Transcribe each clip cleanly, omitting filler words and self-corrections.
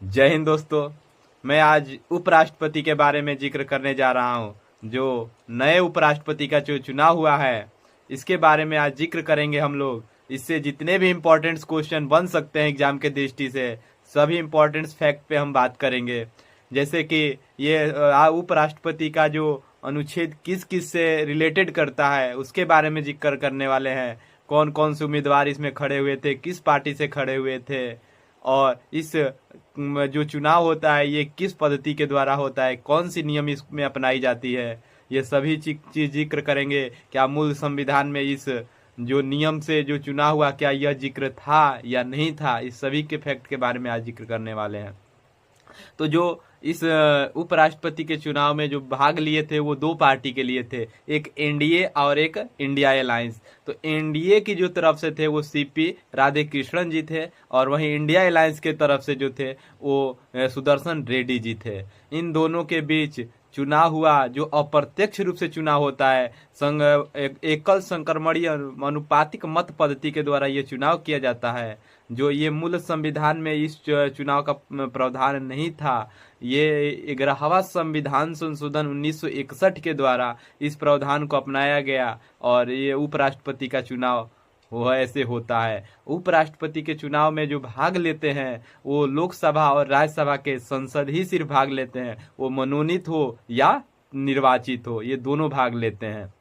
जय हिंद दोस्तों। मैं आज उपराष्ट्रपति के बारे में जिक्र करने जा रहा हूं। जो नए उपराष्ट्रपति का जो चुनाव हुआ है, इसके बारे में आज जिक्र करेंगे हम लोग। इससे जितने भी इम्पोर्टेंट क्वेश्चन बन सकते हैं एग्जाम के दृष्टि से, सभी इम्पोर्टेंट फैक्ट पे हम बात करेंगे। जैसे कि ये उपराष्ट्रपति का जो अनुच्छेद किस किस से रिलेटेड करता है, उसके बारे में जिक्र करने वाले हैं। कौन कौन से उम्मीदवार इसमें खड़े हुए थे, किस पार्टी से खड़े हुए थे, और इस जो चुनाव होता है ये किस पद्धति के द्वारा होता है, कौन सी नियम इसमें अपनाई जाती है, ये सभी चीज जिक्र करेंगे। क्या मूल संविधान में इस जो नियम से जो चुनाव हुआ, क्या यह जिक्र था या नहीं था, इस सभी के फैक्ट के बारे में आज जिक्र करने वाले हैं। तो जो इस उपराष्ट्रपति के चुनाव में जो भाग लिए थे वो दो पार्टी के लिए थे, एक एनडीए और एक इंडिया अलायंस। तो एनडीए की जो तरफ से थे वो सीपी राधाकृष्णन जी थे, और वहीं इंडिया अलायंस के तरफ से जो थे वो सुदर्शन रेड्डी जी थे। इन दोनों के बीच चुनाव हुआ, जो अप्रत्यक्ष रूप से चुनाव होता है। एकल संक्रमणीय अनुपातिक मत पद्धति के द्वारा ये चुनाव किया जाता है। जो ये मूल संविधान में इस चुनाव का प्रावधान नहीं था। ये 11वां संविधान संशोधन 1961 के द्वारा इस प्रावधान को अपनाया गया, और ये उपराष्ट्रपति का चुनाव वो ऐसे होता है। उपराष्ट्रपति के चुनाव में जो भाग लेते हैं वो लोकसभा और राज्यसभा के संसद ही सिर्फ भाग लेते हैं। वो मनोनीत हो या निर्वाचित हो, ये दोनों भाग लेते हैं।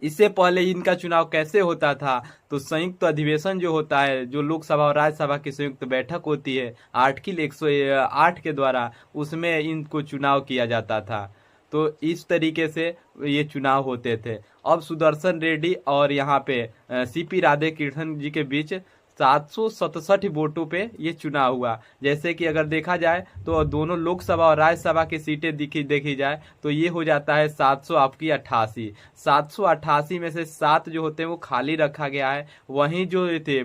इससे पहले इनका चुनाव कैसे होता था, तो संयुक्त अधिवेशन जो होता है, जो लोकसभा और राज्यसभा की संयुक्त बैठक होती है आर्टिकल 108 के द्वारा, उसमें इनको चुनाव किया जाता था। तो इस तरीके से ये चुनाव होते थे। अब सुदर्शन रेड्डी और यहाँ पे सीपी राधाकृष्णन जी के बीच 767 वोटों पे ये चुनाव हुआ। जैसे कि अगर देखा जाए तो दोनों लोकसभा और राज्यसभा की सीटें देखी जाए तो ये हो जाता है 788। 788 में से 7 जो होते हैं वो खाली रखा गया है। वहीं जो थे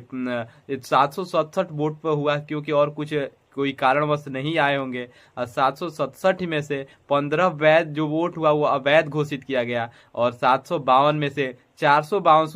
767 वोट पर हुआ, क्योंकि और कुछ कोई कारणवश नहीं आए होंगे। 767 में से 15 वैध जो वोट हुआ वो अवैध घोषित किया गया, और 752 में से 452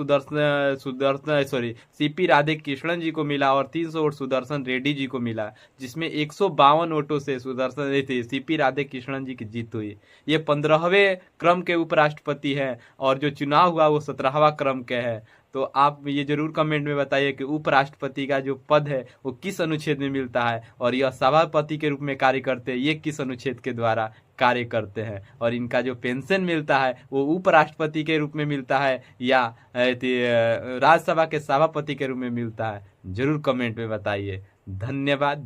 सुदर्शन सीपी राधाकृष्णन जी को मिला, और 300 वोट सुदर्शन रेड्डी जी को मिला, जिसमें 152 वोटों से सीपी राधाकृष्णन जी की जीत हुई। ये 15वें क्रम के उपराष्ट्रपति हैं, और जो चुनाव हुआ वो 17वां क्रम के है। तो आप ये जरूर कमेंट में बताइए कि उपराष्ट्रपति का जो पद है वो किस अनुच्छेद में मिलता है, और यह सभापति के रूप में कार्य करते हैं ये किस अनुच्छेद के द्वारा कार्य करते हैं, और इनका जो पेंशन मिलता है वो उपराष्ट्रपति के रूप में मिलता है या राज्यसभा के सभापति के रूप में मिलता है। जरूर कमेंट में बताइए। धन्यवाद।